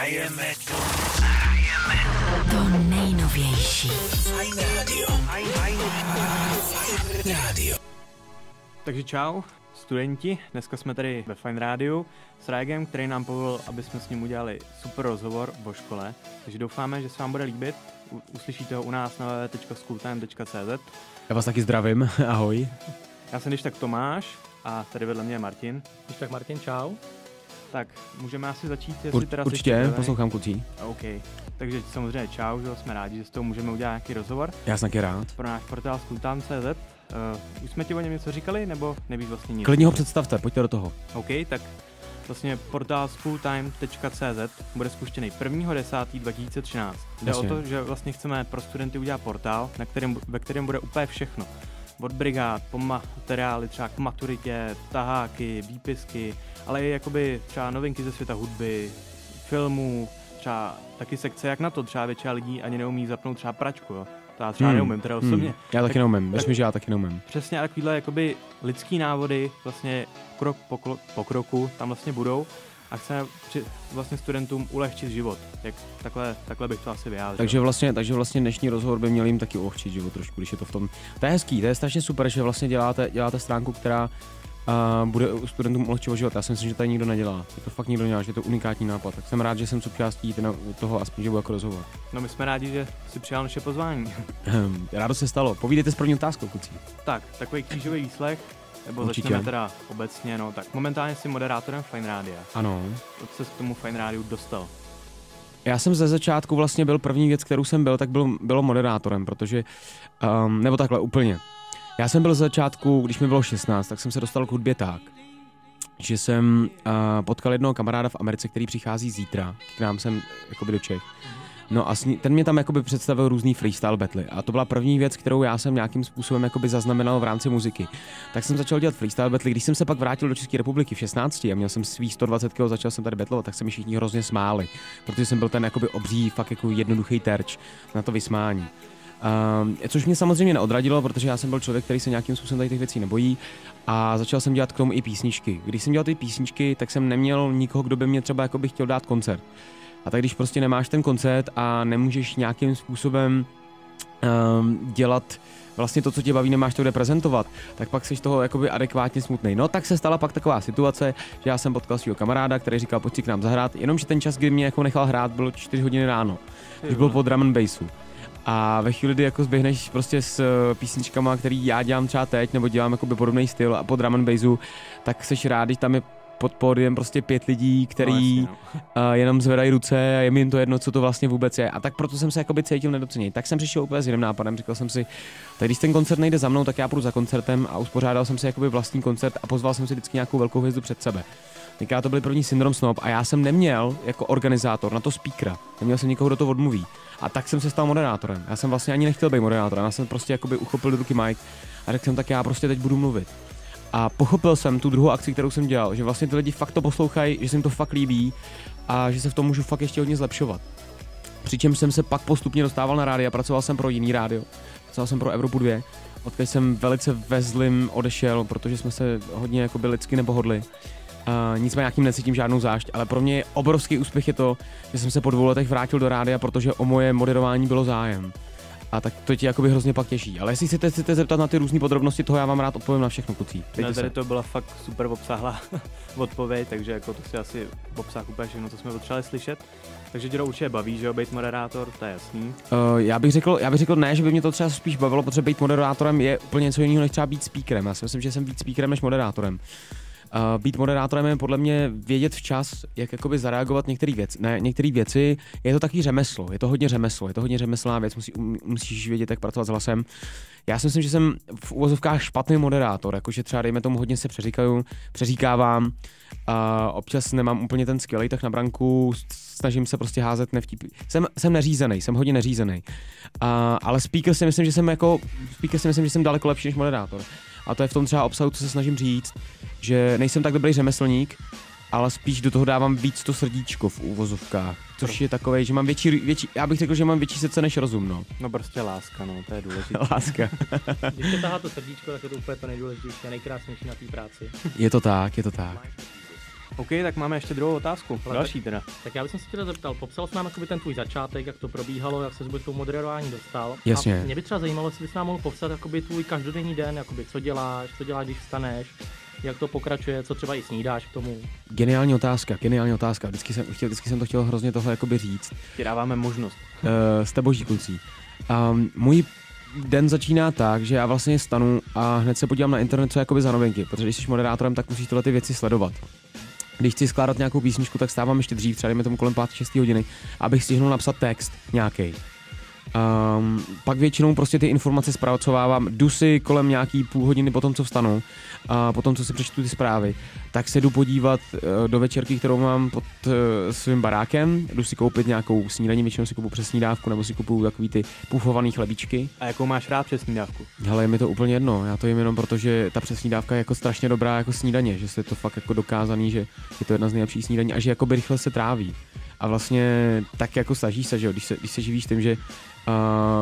Hrajeme to nejnovější. Fajn rádio. Takže čau, studenti, dneska jsme tady ve Fajn rádiu s Régem, který nám povolil, aby jsme s ním udělali super rozhovor o škole. Takže doufáme, že se vám bude líbit. Uslyšíte ho u nás na www.schooltime.cz. Já vás taky zdravím, ahoj. Já jsem když tak Tomáš a tady vedle mě je Martin. Když tak Martin, čau. Tak, můžeme asi začít, jestli teda určitě, poslouchám kluci. OK, takže samozřejmě čau, že jsme rádi, že s tou můžeme udělat nějaký rozhovor. Já jsem taky rád. Pro náš portál schooltime.cz. Už jsme ti o něm něco říkali, nebo nevíš vlastně nic? Klidně ho představte, pojďte do toho. OK, tak vlastně portál schooltime.cz bude spuštěný 1.10.2013. Jde o to, že vlastně chceme pro studenty udělat portál, ve kterém bude úplně všechno. Od brigád, po materiály třeba k maturitě, taháky, výpisky, ale i jakoby třeba novinky ze světa hudby, filmů, třeba taky sekce, jak na to třeba většina lidí ani neumí zapnout třeba pračku, jo. To já třeba neumím, teda osobně. Já taky neumím, věř mi, že já taky neumím. Přesně, ale takovýhle jakoby lidský návody vlastně krok po kroku tam vlastně budou a chceme vlastně studentům ulehčit život. Takhle bych to asi vyjádřil. Takže vlastně dnešní rozhovor by měl jim taky ulehčit život trošku, když je to v tom. To je hezký, to je strašně super, že vlastně děláte stránku, která bude studentům ulehčovat život. Já si myslím, že tady nikdo nedělá. Je to fakt nikdo nedělá, že je to unikátní nápad. Tak jsem rád, že jsem součástí toho, aspoň že budu jako rozhovor. No my jsme rádi, že si přijal naše pozvání. Rádo se stalo. Povídejte s první otázkou, kluci. Tak, takový křížový výslech, nebo určitě. Začneme teda obecně, no tak momentálně jsi moderátorem Fajn rádia. Ano. Jak jsi k tomu Fajn rádiu dostal? Já jsem ze začátku vlastně byl první věc, kterou jsem byl, tak bylo moderátorem, protože, nebo takhle úplně. Já jsem byl z začátku, když mi bylo 16, tak jsem se dostal k hudbě tak, že jsem potkal jednoho kamaráda v Americe, který přichází zítra k nám sem jakoby do Čech. No a ten mě tam jakoby představil různý freestyle battle a to byla první věc, kterou já jsem nějakým způsobem jakoby zaznamenal v rámci muziky. Tak jsem začal dělat freestyle battle, když jsem se pak vrátil do České republiky v 16 a měl jsem svých 120 kg, začal jsem tady battlovat, tak se mi všichni hrozně smáli, protože jsem byl ten jakoby obří, fakt jako jednoduchý terč na to vysmání. Což mě samozřejmě neodradilo, protože já jsem byl člověk, který se nějakým způsobem tady těch věcí nebojí a začal jsem dělat k tomu i písničky. Když jsem dělal ty písničky, tak jsem neměl nikoho, kdo by mě třeba jakoby chtěl dát koncert. A tak když prostě nemáš ten koncert a nemůžeš nějakým způsobem dělat vlastně to, co tě baví, nemáš to kde prezentovat, tak pak jsi toho jakoby adekvátně smutnej. No tak se stala pak taková situace, že já jsem potkal svého kamaráda, který říkal, pojď si k nám zahrát, jenomže ten čas, kdy mě jako nechal hrát, bylo 4 hodiny ráno, když byl po drum and bassu. A ve chvíli, kdy jako zběhneš prostě s písničkama, který já dělám třeba teď, nebo dělám jakoby podobný styl a po drum and bassu, tak seš rád, když tam je pod pódiem prostě 5 lidí, který jenom zvedají ruce a je mi jim to jedno, co to vlastně vůbec je. A tak proto jsem se jakoby cítil nedoceněný. Tak jsem přišel úplně s jiným nápadem, říkal jsem si, tak když ten koncert nejde za mnou, tak já půjdu za koncertem a uspořádal jsem si jakoby vlastní koncert a pozval jsem si vždycky nějakou velkou hvězdu před sebe. Teďka to byl první Syndrom Snob a já jsem neměl jako organizátor na to speakera, neměl jsem nikoho, kdo to odmluví. A tak jsem se stal moderátorem. Já jsem vlastně ani nechtěl být moderátorem, já jsem prostě jakoby uchopil do ruky mic a řekl jsem, tak já prostě teď budu mluvit. A pochopil jsem tu druhou akci, kterou jsem dělal, že vlastně ty lidi fakt to poslouchají, že se jim to fakt líbí a že se v tom můžu fakt ještě hodně zlepšovat. Přičemž jsem se pak postupně dostával na rádia, pracoval jsem pro jiný rádio, pracoval jsem pro Evropu 2, odkud jsem velice ve zlým odešel, protože jsme se hodně jakoby lidsky nepohodli. Nicméně nějakým necítím žádnou zášť, ale pro mě obrovský úspěch je to, že jsem se po 2 letech vrátil do rádia, protože o moje moderování bylo zájem. A tak to ti jakoby hrozně pak těší. Ale jestli chcete zeptat na ty různé podrobnosti, toho já vám rád odpovím na všechno, kluci. Tady to byla fakt super obsáhlá odpověď, takže jako to si asi obsáhl úplně všechno, co jsme potřebovali slyšet. Takže tě to určitě baví, že jo, být moderátor, to je jasný. Já bych řekl ne, že by mě to třeba spíš bavilo, protože být moderátorem je úplně něco jiného než třeba být speakerem. Já si myslím, že jsem víc speakerem než moderátorem. Být moderátorem je podle mě vědět včas, jak jakoby zareagovat některé věci. Je to taky řemeslo, je to hodně řemeslná věc, musíš vědět, jak pracovat s hlasem. Já si myslím, že jsem v uvozovkách špatný moderátor, jakože třeba dejme tomu hodně se přeříkávám, občas nemám úplně ten skvělej tak na branku, snažím se prostě házet nevtipy. Jsem neřízený, jsem hodně neřízený. Ale speaker si myslím, že jsem daleko lepší než moderátor. A to je v tom třeba obsahu, co se snažím říct, že nejsem tak dobrý řemeslník, ale spíš do toho dávám víc to srdíčko v úvozovkách, což je takovej, že mám větší, já bych řekl, že mám větší srdce než rozum, no. No prostě láska, no, to je důležité. Láska. Když to tahá to srdíčko, tak je to úplně to nejdůležitější a nejkrásnější na té práci. Je to tak. OK, tak máme ještě druhou otázku. Další teda. Tak já bych se tě zeptal, popsal jsi nám jakoby ten tvůj začátek, jak to probíhalo, jak se vůbec k tomu moderování dostal. Jasně. A mě by třeba zajímalo, jestli bys nám mohl popsat jakoby tvůj každodenní den, jakoby co děláš, když vstaneš, jak to pokračuje, co třeba i snídáš k tomu. Geniální otázka. Vždycky jsem to chtěl hrozně tohle jakoby říct. Ti dáváme možnost. Jste boží kluci. Můj den začíná tak, že já vlastně stanu a hned se podívám na internet, co je jakoby za novinky, protože když jsi moderátorem, tak musíš tyhle ty věci sledovat. Když chci skládat nějakou písničku, tak stávám ještě dřív, třeba dejme tomu kolem 5-6 hodiny, abych stihnul napsat text nějaký. Pak většinou prostě ty informace zpracovávám, jdu si kolem nějaký půl hodiny po tom, co vstanu, a potom, co si přečtu ty zprávy, tak se jdu podívat do večerky, kterou mám pod svým barákem, jdu si koupit nějakou snídaní, většinou si kupuju přes snídávku, nebo si kupuju takový ty pufovaný chlebíčky. A jakou máš rád přes snídávku? Hele, je mi to úplně jedno, já to jim jenom proto, že ta přes snídávka je jako strašně dobrá jako snídaně, že je to fakt jako dokázaný, že je to jedna z nejlepších snídaní a že jakoby rychle se tráví. A vlastně tak jako snažíš se, že jo, když se živíš tím, že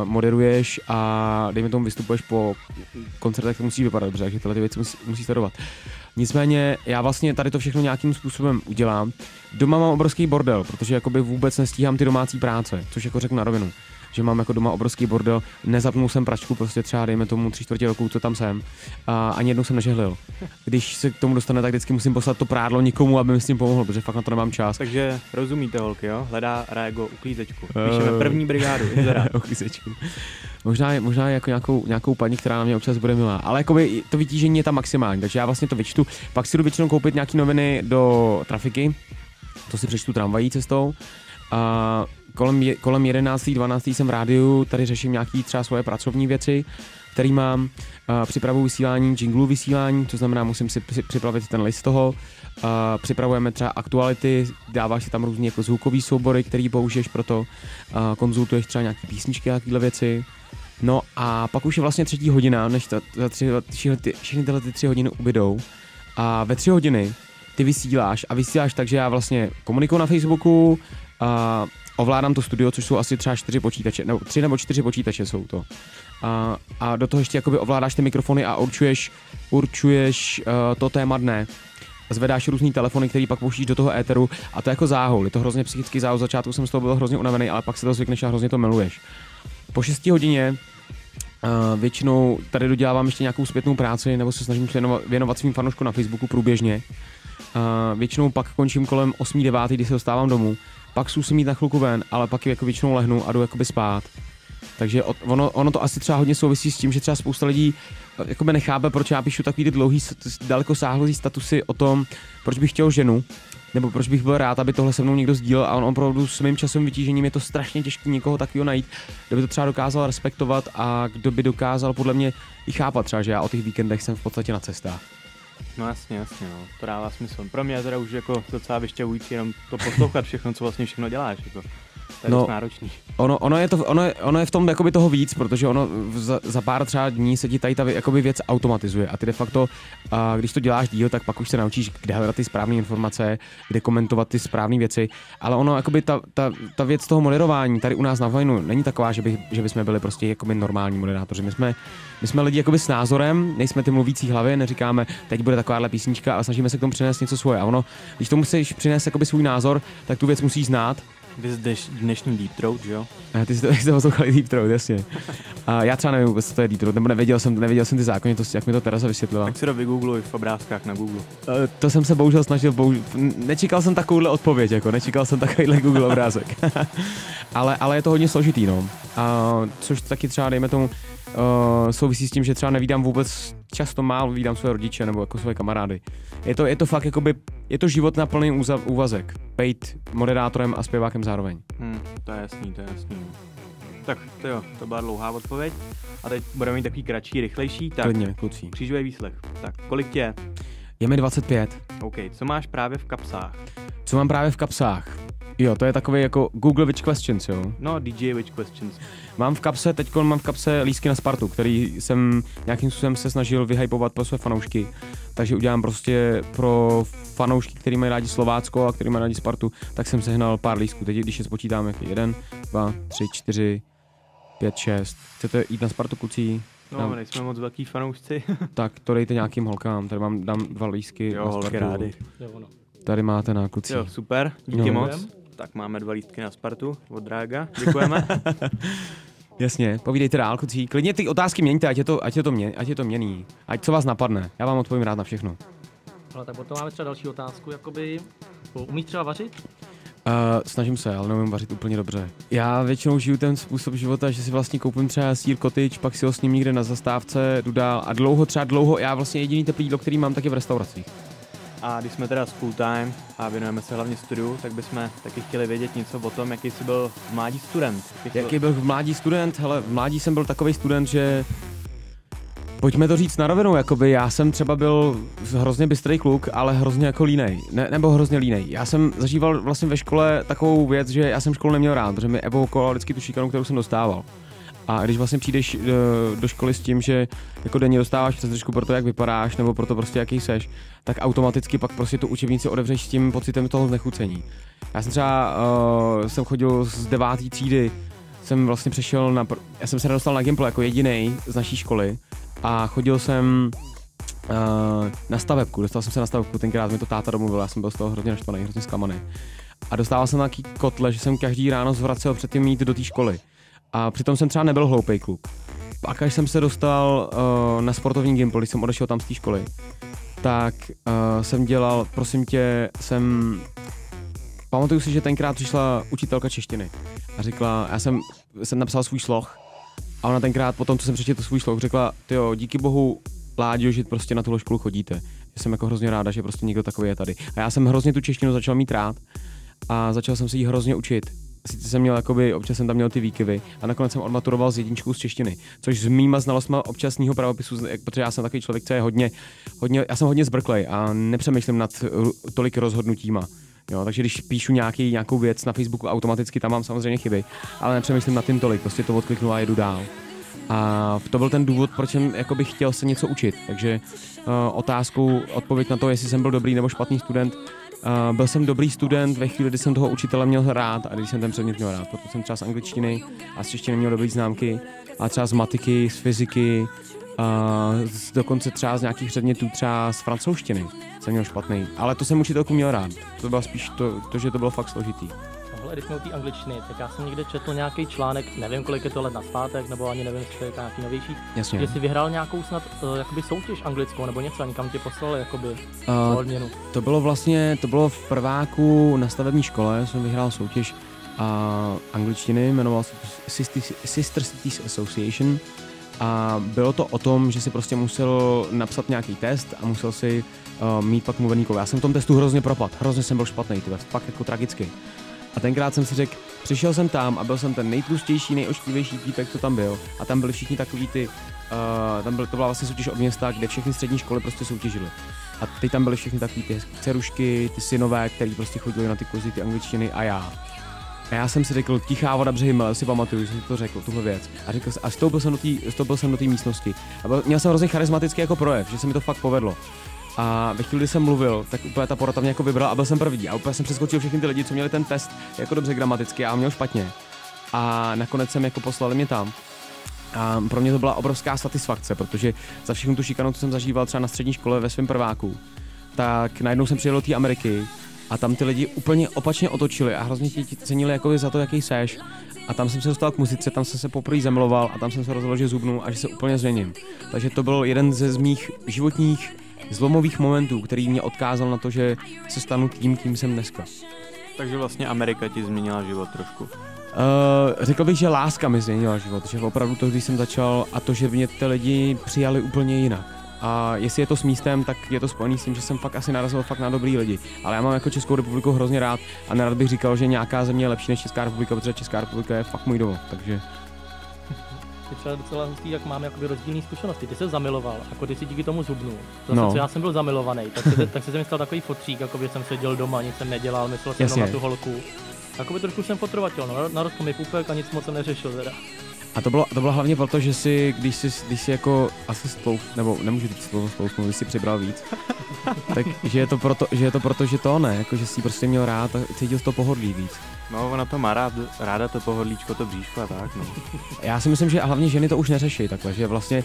moderuješ a dejme tomu vystupuješ po koncertech, to musí vypadat dobře, takže tyhle ty věci musí sledovat. Nicméně já vlastně tady to všechno nějakým způsobem udělám. Doma mám obrovský bordel, protože jakoby vůbec nestíhám ty domácí práce, což jako řeknu na rovinu. Že mám jako doma obrovský bordel, nezapnul jsem pračku prostě třeba dejme tomu 3/4 roku, co tam jsem, a ani jednou jsem nežehlil. Když se k tomu dostane, tak vždycky musím poslat to prádlo nikomu, aby mi s tím pomohl, protože fakt na to nemám čas. Takže rozumíte, holky, jo? Hledá Raego uklízečku. Píšeme první brigádu, inzerát. Uklízečku. Možná jako nějakou paní, která na mě občas bude milá, ale jakoby to vytížení je tam maximální, takže já vlastně to vyčtu, pak si jdu většinou koupit nějaký noviny do trafiky, to si přečtu tramvají cestou. A kolem 11. 12. jsem v rádiu, tady řeším nějaký třeba svoje pracovní věci, který mám, připravuju vysílání, jinglu vysílání, to znamená, musím si připravit ten list toho, připravujeme třeba aktuality, dáváš si tam různý jako zvukový soubory, který použiješ pro to, konzultuješ třeba nějaký písničky a takovéhle věci. No a pak už je vlastně 3. hodina, než všechny tyhle 3 hodiny ubydou, a ve 3 hodiny ty vysíláš tak, že já vlastně komunikuju na Facebooku, ovládám to studio, což jsou asi třeba 4 počítače, nebo 3 nebo 4 počítače jsou to. A do toho ještě jakoby ovládáš ty mikrofony a určuješ to téma dne. Zvedáš různý telefony, který pak pouštíš do toho éteru, a to je jako záhul. Je to hrozně psychický záhul, začátku jsem z toho byl hrozně unavený, ale pak se to zvykneš a hrozně to miluješ. Po 6 hodině většinou tady dodělávám ještě nějakou zpětnou práci, nebo se snažím věnovat svým fanouškům na Facebooku průběžně. Většinou pak končím kolem 8-9, kdy se dostávám domů. Pak zkusím jít na chvilku ven, ale pak jako většinou lehnu a jdu jakoby spát. Takže ono to asi třeba hodně souvisí s tím, že třeba spousta lidí jakoby nechápe, proč já píšu takový ty dlouhý, dalekosáhlý statusy o tom, proč bych chtěl ženu, nebo proč bych byl rád, aby tohle se mnou někdo sdílel, a on opravdu s mým časovým vytížením je to strašně těžké někoho takového najít, kdo by to třeba dokázal respektovat a kdo by dokázal podle mě i chápat třeba, že já o těch víkendech jsem v podstatě na cestách. No jasně, no, to dává smysl. Pro mě je teda už jako docela vyšťavující jenom to poslouchat všechno, co vlastně všechno děláš, jako. To je dost náročný. Ono je v tom jakoby toho víc, protože ono za pár třeba dní se ti tady ta jakoby věc automatizuje a ty de facto, když to děláš díl, tak pak už se naučíš, kde hledat ty správné informace, kde komentovat ty správné věci, ale ono jakoby ta věc toho moderování tady u nás na Vojnu není taková, že bychom byli prostě jakoby normální moderátoři. My jsme lidi jakoby s názorem, nejsme ty mluvící hlavy, neříkáme, teď bude takováhle písnička, ale snažíme se k tomu přinést něco svoje. A ono, když tomu musíš přinést jakoby svůj názor, tak tu věc musíš znát. Vy dnešní Deep Throat, že jo? Ty jsi to poslouchali Deep Throat, jasně. Já třeba nevím vůbec, co to je Deep Throat, nebo nevěděl jsem ty zákonitosti, jak mi to Tereza vysvětlila. Tak si to vygoogluj v obrázkách na Google. To jsem se bohužel snažil, nečekal jsem takovouhle odpověď, jako nečekal jsem takovýhle Google obrázek. ale je to hodně složitý, no. Což taky třeba, dejme tomu, souvisí s tím, že třeba nevídám vůbec, často málo vídám své rodiče nebo jako své kamarády. Je to fakt jakoby, je to život na plný úvazek. Bejt moderátorem a zpěvákem zároveň. To je jasný. Tak to byla dlouhá odpověď. A teď budeme mít takový kratší, rychlejší. Tak, klidně, kluci. Křížový výslech. Tak, kolik tě? Je mi 25. OK, co máš právě v kapsách? Co mám právě v kapsách? Jo, to je takový jako Google Which Questions, jo? No, DJ Which Questions. Mám v kapse lístky na Spartu, který jsem nějakým způsobem se snažil vyhypovat pro své fanoušky. Takže udělám prostě pro fanoušky, který mají rádi Slovácko a který mají rádi Spartu, tak jsem sehnal pár lístků. Teď, když je spočítám, jak 1, 2, 3, 4, 5, 6. Chcete jít na Spartu, kluci? No, nejsme moc velký fanoušci. Tak to dejte nějakým holkám, tady dám 2 lístky. Jo, holky rády. tady máte na kluci. Jo, super, díky moc. Tak máme 2 lístky na Spartu od Drága, děkujeme. Jasně, povídejte dál, kluci. Klidně ty otázky měňte, ať je to měný. Ať co vás napadne, já vám odpovím rád na všechno. Ale tak potom máme třeba další otázku, jakoby, umíš třeba vařit? Snažím se, ale neumím vařit úplně dobře. Já většinou žiju ten způsob života, že si vlastně koupím třeba sýr cottage, pak si ho s ním někde na zastávce, jdu dál a dlouho, já vlastně jediný teplý jídlo, který mám, tak je v restauracích. A když jsme teda full time a věnujeme se hlavně studiu, tak bychom taky chtěli vědět něco o tom, jaký jsi byl v mládí student. Jaký byl v mládí student? Hele, v mládí jsem byl takovej student, že pojďme to říct na rovinu, jakoby já jsem třeba byl hrozně bystrý kluk, ale hrozně jako línej, nebo hrozně línej. Já jsem zažíval vlastně ve škole takovou věc, že já jsem školu neměl rád, protože mi evokovala vždycky tu šikanu, kterou jsem dostával. A když vlastně přijdeš do školy s tím, že jako denně dostáváš přes držku pro to, jak vypadáš, nebo pro to prostě, jaký seš, tak automaticky pak prostě tu učebnici odevřeš s tím pocitem toho znechucení. Já jsem třeba jsem chodil z 9. třídy, jsem vlastně přešel já jsem se nedostal na Gimpl jako jedinej z naší školy a chodil jsem na stavebku, dostal jsem se na stavebku, tenkrát mi to táta domluvil, já jsem byl z toho hrozně naštvaný, hrozně zklamaný. A dostával jsem nějaký kotle, že jsem každý ráno zvracel předtím jít do té školy. A přitom jsem třeba nebyl hloupej kluk. Pak až jsem se dostal na sportovní Gimpl, když jsem odešel tam z té školy, tak jsem dělal, prosím tě, pamatuju si, že tenkrát přišla učitelka češtiny a řekla, já jsem napsal svůj sloh a ona tenkrát potom, co jsem přečetl svůj sloh, řekla, tyjo, díky bohu, Láďo, že prostě na tuhle školu chodíte. Že jsem jako hrozně ráda, že prostě někdo takový je tady. A já jsem hrozně tu češtinu začal mít rád a začal jsem se jí hrozně učit. Sice jsem měl jakoby, občas jsem tam měl ty výkyvy a nakonec jsem odmaturoval s 1 z češtiny, což s mýma znalostma občasního pravopisu, protože já jsem takový člověk, co je hodně, já jsem hodně zbrklej a nepřemýšlím nad tolik rozhodnutíma. Jo, takže když píšu nějakou věc na Facebooku, automaticky tam mám samozřejmě chyby, ale nepřemýšlím nad tím tolik, prostě to odkliknu a jedu dál. A to byl ten důvod, proč jsem jakoby chtěl se něco učit. Takže odpověď na to, jestli jsem byl dobrý nebo špatný student, byl jsem dobrý student ve chvíli, kdy jsem toho učitele měl rád a když jsem ten předmět měl rád. Protože jsem třeba z angličtiny a z češtiny měl dobrý známky a třeba z matiky, z fyziky, dokonce třeba z nějakých předmětů, třeba z francouzštiny jsem měl špatný. Ale to jsem učitelku měl rád. To bylo spíš to, že to bylo fakt složitý. Když jsme u té angličtiny, tak já jsem někde četl nějaký článek, nevím kolik je to let nazpátek, nebo ani nevím, jestli to je nějaký novější, že jsi vyhrál nějakou snad jakoby soutěž anglickou nebo něco a nikam tě poslali jakoby odměnu. To bylo v prváku na stavební škole, jsem vyhrál soutěž angličtiny, jmenoval se Sister Cities Association a bylo to o tom, že si prostě musel napsat nějaký test a musel si mít pak mluvený kolo. Já jsem v tom testu hrozně propadl, hrozně jsem byl špatný, fakt jako tragicky. A tenkrát jsem si řekl, přišel jsem tam a byl jsem ten nejtlustější, nejošklivější týpek, co tam byl. A tam byli všichni takový to byla vlastně soutěž od města, kde všechny střední školy prostě soutěžily. A teď tam byly všechny takový ty dcerušky, ty synové, kteří prostě chodili na ty kurzy, ty angličtiny a já. A já jsem si řekl, tichá voda břehy mel, si pamatuju, že jsem to řekl, tuhle věc. A vstoupil jsem do té místnosti. A měl jsem hrozně charismatický jako projev, že se mi to fakt povedlo. A ve chvíli, kdy jsem mluvil, tak úplně ta porota mě jako vybrala a byl jsem první. A úplně jsem přeskočil všechny ty lidi, co měli ten test jako dobře gramaticky a měl špatně. A nakonec jsem jako poslali mě tam. A pro mě to byla obrovská satisfakce, protože za všechnu tu šikanu, co jsem zažíval třeba na střední škole ve svém prváku, tak najednou jsem přijel do té Ameriky a tam ty lidi úplně opačně otočili a hrozně ti cenili jako za to, jaký seš. A tam jsem se dostal k muzice, tam jsem se poprvé zamiloval a tam jsem se rozhodl, že zhubnu a že se úplně změním. Takže to byl jeden z mých životních zlomových momentů, který mě odkázal na to, že se stanu tím, kým jsem dneska. Takže vlastně Amerika ti změnila život trošku. Řekl bych, že láska mi změnila život, že opravdu to, když jsem začal a to, že mě ty lidi přijali úplně jinak. A jestli je to s místem, tak je to spojený s tím, že jsem fakt asi narazil fakt na dobrý lidi. Ale já mám jako Českou republiku hrozně rád a nerad bych říkal, že nějaká země je lepší než Česká republika, protože Česká republika je fakt můj domov, takže... Je třeba docela hustý, jak mám jakoby rozdílné zkušenosti. Ty se zamiloval, jako ty si díky tomu zhubnul. Zase, co já jsem byl zamilovaný, tak se mi stal takový fotřík, jako že jsem seděl doma, nic jsem nedělal, myslel jsem jenom na tu holku. Jakoby trošku jsem potrovatil, narostl mi pupek a nic moc jsem neřešil teda. A to bylo hlavně proto, že když si jako asi nebo nemůžu říct slovo splousnul, když si přibral víc, tak že je to proto, že to ne, jako že si prostě měl rád a cítil to pohodlí víc. No, ona to má ráda to pohodlíčko, to bříško a tak, no. Já si myslím, že hlavně ženy to už neřeší takhle, že vlastně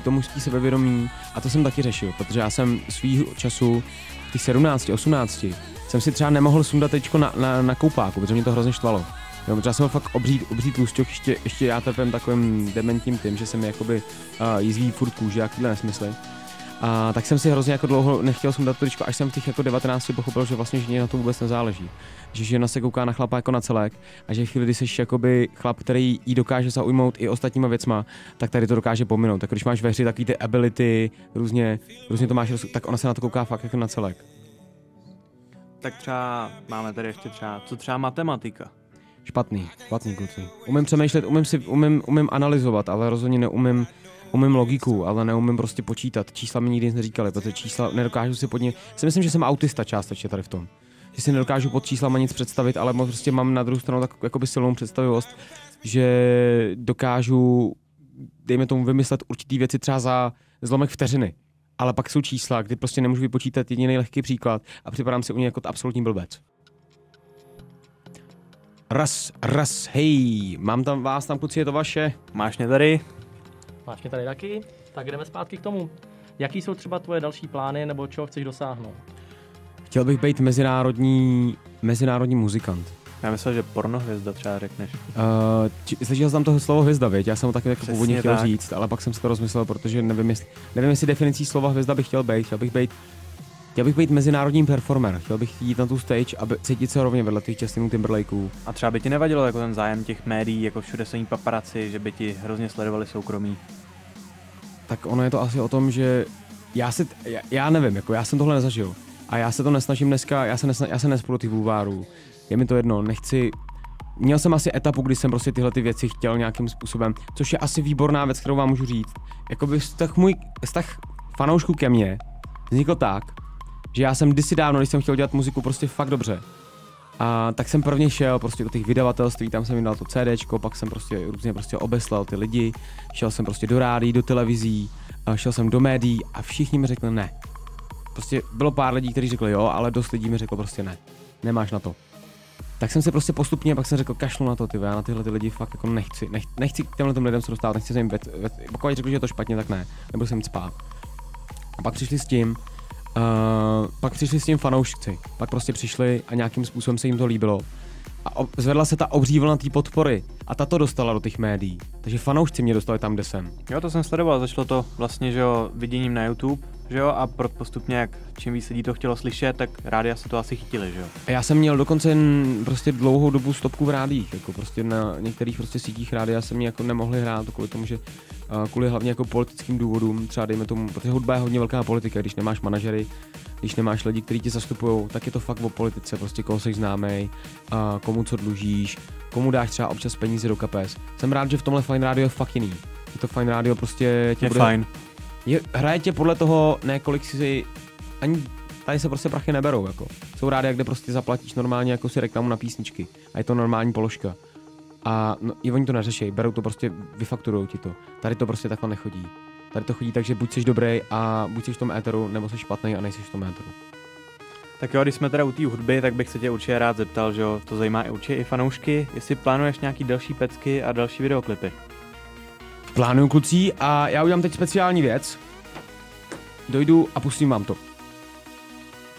mužský sebevědomí, a to jsem taky řešil, protože já jsem svýho času v těch 17, 18 jsem si třeba nemohl sundat tečko na koupáku, protože mě to hrozně štvalo. Jo, protože já jsem fakt obří tlusťok, ještě já trpím takovým dementním tím, že se mi jakoby jízví furt kůže, jakýhle nesmysly. A tak jsem si hrozně jako dlouho nechtěl sundat tričko, až jsem v těch jako 19 pochopil, že vlastně ženě na to vůbec nezáleží. Že žena se kouká na chlapa jako na celek a že v chvíli, kdy jsi jakoby chlap, který jí dokáže zaujmout i ostatníma věcma, tak tady to dokáže pominout. Tak když máš ve hře takový ty ability, různě to máš, tak ona se na to kouká fakt jako na celek. Tak třeba máme tady ještě třeba matematika. Špatný kluci. Umím přemýšlet, umím analyzovat, ale rozhodně neumím logiku, ale neumím prostě počítat. Čísla mi nikdy nic neříkali, protože čísla nedokážu si pod ně. Si myslím, že jsem autista částečně tady v tom. Že si nedokážu pod číslama nic představit, ale prostě mám na druhou stranu tak jakoby silnou představivost, že dokážu, dejme tomu, vymyslet určitý věci třeba za zlomek vteřiny. Ale pak jsou čísla, kdy prostě nemůžu vypočítat jediný lehký příklad a připadám si u něj jako absolutní blbec. Hej, mám tam vás, kluci, je to vaše? Máš mě tady? Máš mě tady taky? Tak jdeme zpátky k tomu. Jaký jsou třeba tvoje další plány, nebo čeho chceš dosáhnout? Chtěl bych být mezinárodní muzikant. Já myslel, že pornohvězda třeba řekneš. Slyšel jsem tam toho slovo hvězda, věď? Já jsem ho taky jako původně chtěl říct, ale pak jsem si to rozmyslel, protože nevím, jestli definicí slova hvězda bych chtěl být. Chtěl bych být mezinárodní performer, chtěl bych jít na tu stage a cítit se rovně vedle těch Justinů Timberlakeů. A třeba by ti nevadilo jako ten zájem těch médií, jako všude jsou paparaci, že by ti hrozně sledovali soukromí? Tak ono je to asi o tom, že já nevím, jako já jsem tohle nezažil. A já se to nesnažím dneska, já se nespolu těch bulvárů. Je mi to jedno, měl jsem asi etapu, kdy jsem prostě tyhle ty věci chtěl nějakým způsobem, což je asi výborná věc, kterou vám můžu říct. Jakoby vztah fanoušků ke mně vznikl tak, že já jsem kdysi dávno, když jsem chtěl dělat muziku prostě fakt dobře, a tak jsem prvně šel prostě do těch vydavatelství, tam jsem jim dal to CDčko, pak jsem prostě různě obeslal ty lidi, šel jsem prostě do rádií, do televizí, šel jsem do médií a všichni mi řekli ne. Prostě bylo pár lidí, kteří řekli jo, ale dost lidí mi řeklo prostě ne, nemáš na to. Tak jsem se prostě postupně, pak jsem řekl kašlu na to, já na tyhle ty lidi fakt jako nechci k těmhle lidem se dostávat, nechci se jim pokud řekl, že je to špatně, tak ne, nebudu se jim spát. A pak přišli s tím fanoušci, pak prostě přišli a nějakým způsobem se jim to líbilo. A zvedla se ta obří vlna té podpory a ta to dostala do těch médií. Takže fanoušci mě dostali tam, kde jsem. Jo, to jsem sledoval, začalo to vlastně, že jo, viděním na YouTube, že jo, a postupně, jak čím víc lidí to chtělo slyšet, tak rádia se to asi chytili, že jo. A já jsem měl dokonce prostě dlouhou dobu stopku v rádiích, jako prostě na některých prostě sítích rádia se mě jako nemohli hrát, kvůli tomu, že kvůli hlavně jako politickým důvodům, třeba dejme tomu, protože hudba je hodně velká politika, když nemáš manažery, když nemáš lidi, kteří tě zastupují, tak je to fakt o politice, prostě koho jsi známej, komu co dlužíš, komu dáš třeba občas peníze do kapes. Jsem rád, že v tomhle Fine Radio je fakt jiný. Je to Fine Radio prostě je fajn. Hraje tě podle toho, ne kolik si ani tady se prostě prachy neberou, jako. Jsou rádia, kde prostě zaplatíš normálně jako si reklamu na písničky a je to normální položka. A no, i oni to neřeší, berou to prostě, vyfakturujou ti to. Tady to prostě takhle nechodí. Tady to chodí tak, že buď jsi dobrý a buď jsi v tom éteru, nebo jsi špatný a nejsi v tom éteru. Tak jo, když jsme teda u té hudby, tak bych se tě určitě rád zeptal, že jo, to zajímá určitě i fanoušky, jestli plánuješ nějaký další pecky a další videoklipy. Plánuju, kluci, a já udělám teď speciální věc. Dojdu a pustím vám to.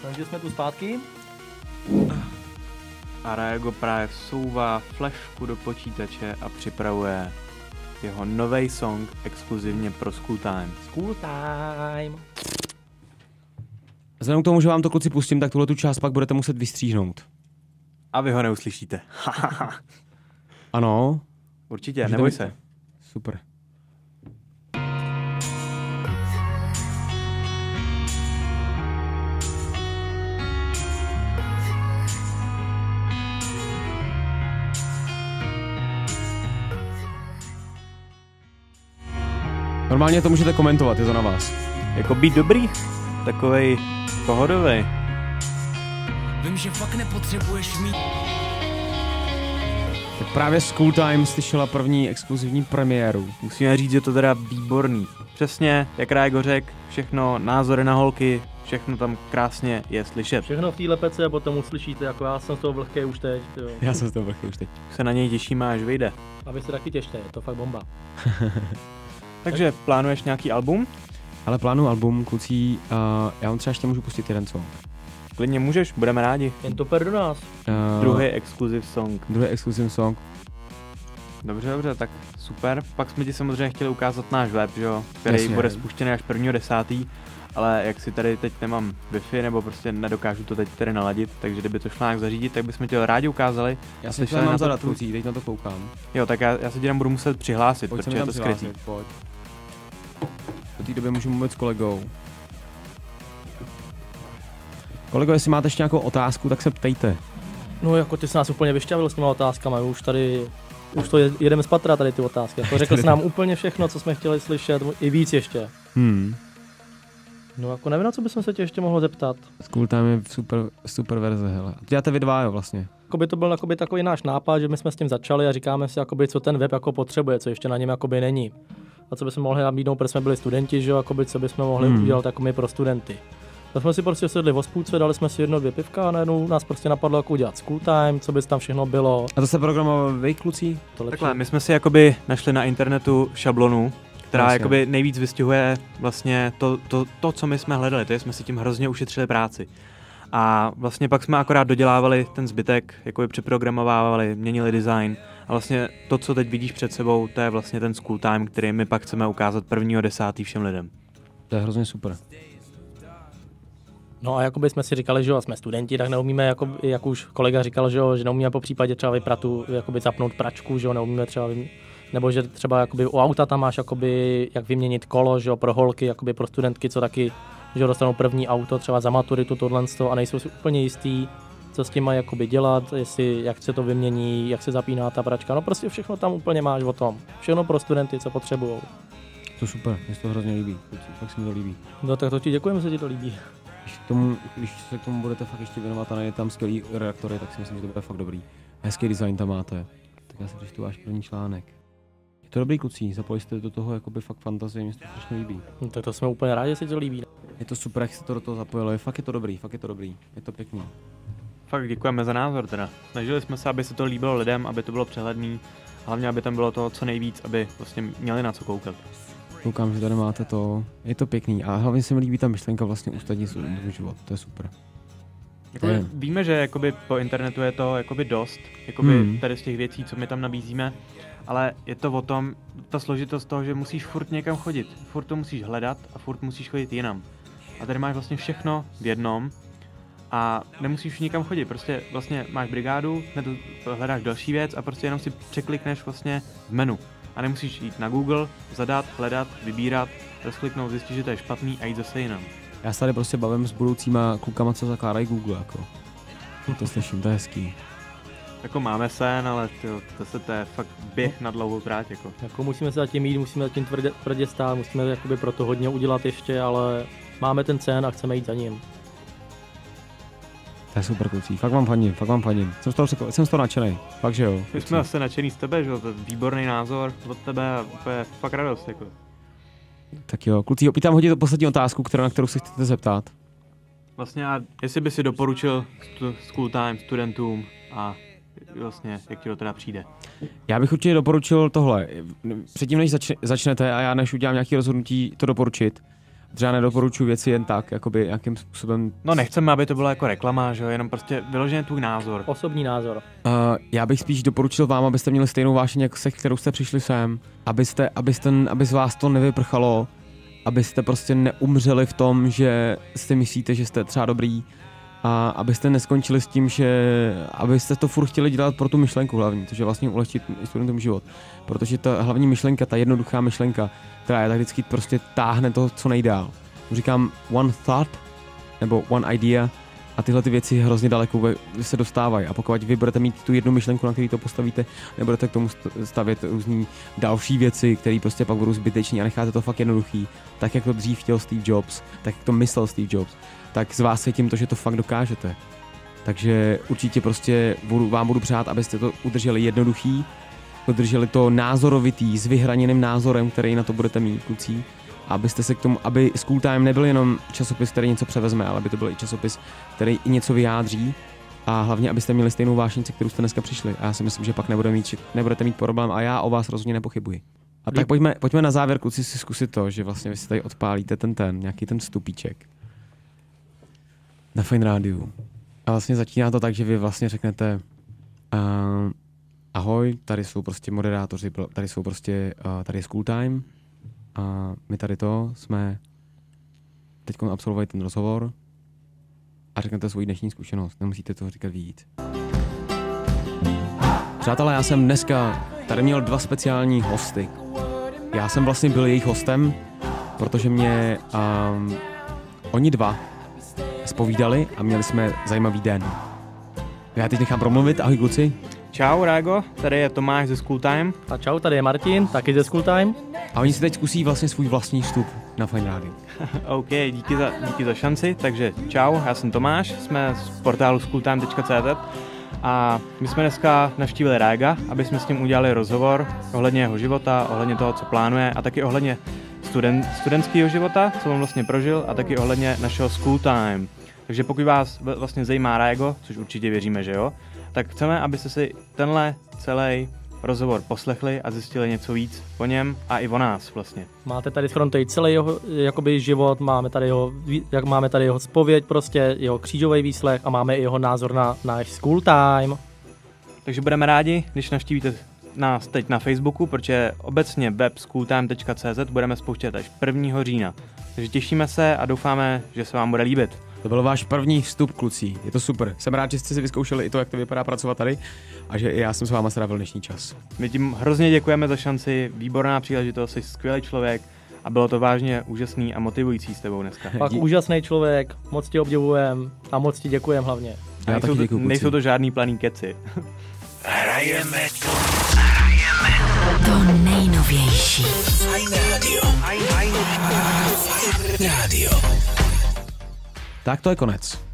Takže jsme tu zpátky. A Raego právě vsouvá flašku do počítače a připravuje jeho nový song exkluzivně pro School Time. School Time. Vzhledem k tomu, že vám to, kluci, pustím, tak tuhle tu část pak budete muset vystříhnout. A vy ho neuslyšíte. Ano. Určitě, neboj se. Super. Normálně to můžete komentovat, je to na vás. Jako být dobrý, takovej pohodovej. Vím, že fakt nepotřebuješ mít. Tak právě School Time slyšela první exkluzivní premiéru. Musíme říct, že to teda výborný. Přesně, jak Rájko řekl, všechno, názory na holky, všechno tam krásně je slyšet. Všechno v téhle pece a potom uslyšíte, jako já jsem z toho vlhkej už teď. Jo. Já jsem z toho vlhkej už teď. Se na něj těšíme, až vyjde. A vy se taky těšte, je to fakt bomba. Takže plánuješ nějaký album? Ale plánuju album, kluci, já vám třeba ještě můžu pustit jeden song. Klidně můžeš, budeme rádi. Jen to per do nás. Druhý exkluziv song. Druhý exkluzivní song. Dobře, tak super. Pak jsme ti samozřejmě chtěli ukázat náš web, jo, který bude spuštěný až 1.10. Ale jak si tady teď nemám Wi-Fi, nebo prostě nedokážu to teď tady naladit, takže kdyby to šlo nějak zařídit, tak bychom ti to rádi ukázali. Já si to mám zadat, kluci, teď na to koukám. Jo, tak já se ti tam budu muset přihlásit, protože je to skrytý. Pojď. Do té doby můžu mluvit s kolegou. Kolego, jestli máte ještě nějakou otázku, tak se ptejte. No jako ty jsi nás úplně vyšťavil s těma otázkama, už to jedeme z patra tady ty otázky. Jako řekl jsi nám úplně všechno, co jsme chtěli slyšet, i víc ještě. No jako nevím, na co bychom se tě ještě mohli zeptat. School Time je super verze, hele. Děláte vy dva, jo, vlastně. Jakoby to byl jakoby takový náš nápad, že my jsme s tím začali a říkáme si, jakoby, co ten web jako potřebuje, co ještě na něm jakoby není. A co bychom mohli nabídnout, protože jsme byli studenti, že jo, jakoby, co bychom mohli udělat jako my pro studenty. Tak jsme si prostě sedli v hospůdce, dali jsme si 1-2 pivka a najednou nás prostě napadlo jako udělat School Time, co by tam všechno bylo. A to jste programovali vy, kluci? Takhle, my jsme si jakoby našli na internetu šablonu, která jakoby nejvíc vystihuje vlastně to, co my jsme hledali, to jsme si tím hrozně ušetřili práci. A vlastně pak jsme akorát dodělávali ten zbytek, jakoby přeprogramovávali, měnili design. A vlastně to, co teď vidíš před sebou, to je vlastně ten School Time, který my pak chceme ukázat 1.10. všem lidem. To je hrozně super. No a jakoby jsme si říkali, že jo, jsme studenti, tak neumíme, jako, jak už kolega říkal, že jo, že neumíme po případě třeba vypratu, jakoby zapnout pračku, že jo, neumíme třeba, nebo že třeba jakoby u auta tam máš jakoby, jak vyměnit kolo, že jo, pro holky, jakoby pro studentky, co taky, že jo, dostanou první auto třeba za maturitu, tohle a nejsou si úplně jistý, co s tím mají jakoby dělat, jestli, jak se to vymění, jak se zapíná ta pračka, no prostě všechno tam úplně máš o tom, všechno pro studenty, co potřebujou. To super, mě se to hrozně líbí, tak se mi to líbí. No tak to ti děkujeme, že se ti to líbí. Když se k tomu budete fakt ještě věnovat a najde tam skvělý redaktory, tak si myslím, že to bude fakt dobrý. Hezký design tam máte. Tak já si přečtu váš první článek. Je to dobrý, kluci, zapojili jste do toho jakoby fakt fantazie, mě se to strašně líbí. No, tak to jsme úplně rádi, že se to líbí. Je to super, jak se to do toho zapojilo, fakt je to dobrý, je to pěkný. Fakt děkujeme za názor teda. Snažili jsme se, aby se to líbilo lidem, aby to bylo přehledný, hlavně aby tam bylo toho co nejvíc, aby vlastně měli na co koukat. Koukám, že tady máte to, je to pěkný a hlavně se mi líbí ta myšlenka vlastně usnadnit svůj život, to je super. Víme, že jakoby po internetu je to jakoby dost, jakoby tady z těch věcí, co my tam nabízíme, ale je to o tom, ta složitost toho, že musíš furt někam chodit, furt to musíš hledat a furt musíš chodit jinam. A tady máš vlastně všechno v jednom a nemusíš nikam chodit, prostě vlastně máš brigádu, hned hledáš další věc a prostě jenom si překlikneš vlastně v menu. A nemusíš jít na Google, zadat, hledat, vybírat, rozkliknout, zjistit, že to je špatný a jít zase jinam. Já se tady prostě bavím s budoucíma klukama, co zakládají Google, jako. To slyším, to je hezký. Jako máme sen, ale to je fakt běh na dlouhou tráť, jako. Jako musíme se zatím jít, musíme zatím tvrdě stát, musíme jakoby pro to hodně udělat ještě, ale máme ten sen a chceme jít za ním. To je super, kluci, fakt vám fandím. Jsem z toho nadšenej, fakt že jo. My jsme asi nadšený z tebe, že jo, to je výborný názor od tebe a úplně fakt radost, jako. Tak jo, kluci, opýtám hodit poslední otázku, na kterou se chcete zeptat. Vlastně a jestli by si doporučil School Time studentům a vlastně jak ti to teda přijde? Já bych určitě doporučil tohle. Předtím, než začnete a já než udělám nějaké rozhodnutí to doporučit, třeba nedoporučuji věci jen tak, jakoby jakým způsobem... No nechceme, aby to bylo jako reklama, že jo, jenom prostě vyloženě tvůj názor. Osobní názor. Já bych spíš doporučil vám, abyste měli stejnou vášeň, jako se kterou jste přišli sem, aby z vás to nevyprchalo, abyste prostě neumřeli v tom, že si myslíte, že jste třeba dobrý, a abyste neskončili s tím, že abyste to furt chtěli dělat pro tu myšlenku hlavní, což je vlastně ulehčit studentům život. Protože ta hlavní myšlenka, ta jednoduchá myšlenka, která je tak vždycky prostě táhne to, co nejdál. Říkám one thought, nebo one idea, a tyhle ty věci hrozně daleko se dostávají. A pokud vy budete mít tu jednu myšlenku, na který to postavíte, nebudete k tomu stavět různý další věci, které prostě pak budou zbytečný a necháte to fakt jednoduchý, tak jak to dřív chtěl Steve Jobs, tak jak to myslel Steve Jobs, tak z vás cítím to, že to fakt dokážete. Takže určitě prostě vám budu přát, abyste to udrželi jednoduchý, udrželi to názorovitý, s vyhraněným názorem, který na to budete mít, kluci. Abyste se k tomu, aby School Time nebyl jenom časopis, který něco převezme, ale aby to byl i časopis, který i něco vyjádří. A hlavně, abyste měli stejnou vášnici, kterou jste dneska přišli. A já si myslím, že pak nebudete mít problém a já o vás rozhodně nepochybuji. A tak pojďme na závěr, kluci, si zkusit to, že vlastně vy si tady odpálíte nějaký ten vstupíček na Fajn rádiu. A vlastně začíná to tak, že vy vlastně řeknete ahoj, tady jsou prostě moderátoři, tady je School Time a my tady jsme teď absolvovali ten rozhovor a řeknete svoji dnešní zkušenost, nemusíte toho říkat víc. Přátelé, já jsem dneska tady měl 2 speciální hosty. Já jsem vlastně byl jejich hostem, protože mě oni 2 zpovídali a měli jsme zajímavý den. Já teď nechám promluvit, ahoj kluci. Čau Rágo, tady je Tomáš ze School Time. A čau, tady je Martin, taky ze School Time. A oni si teď zkusí vlastně svůj vlastní vstup na Fajn rádiu. OK, díky za šanci, takže čau, já jsem Tomáš, jsme z portálu schooltime.cz a my jsme dneska navštívili Rága, aby jsme s ním udělali rozhovor ohledně jeho života, ohledně toho, co plánuje a taky ohledně studentského života, co on vlastně prožil a taky ohledně našeho School Time. Takže pokud vás vlastně zajímá Rágo, což určitě věříme, že jo, tak chceme, abyste si tenhle celý rozhovor poslechli a zjistili něco víc o něm a i o nás vlastně. Máte tady shrnutý celý jeho jakoby život, máme tady jeho zpověď, prostě jeho křížový výslech a máme i jeho názor na náš School Time. Takže budeme rádi, když navštívíte nás teď na Facebooku, protože obecně web schooltime.cz budeme spouštět až 1. října. Takže těšíme se a doufáme, že se vám bude líbit. To byl váš první vstup, kluci. Je to super. Jsem rád, že jste si vyzkoušeli i to, jak to vypadá pracovat tady a že i já jsem s váma strávil dnešní čas. My tím hrozně děkujeme za šanci, výborná příležitost, jsi skvělý člověk a bylo to vážně úžasný a motivující s tebou dneska. Pak úžasný člověk, moc ti obdivujem a moc ti děkujem hlavně. Nejsou to žádný planý keci. Hrajeme to nejnovější. Fajn rádio. Tak to je konec.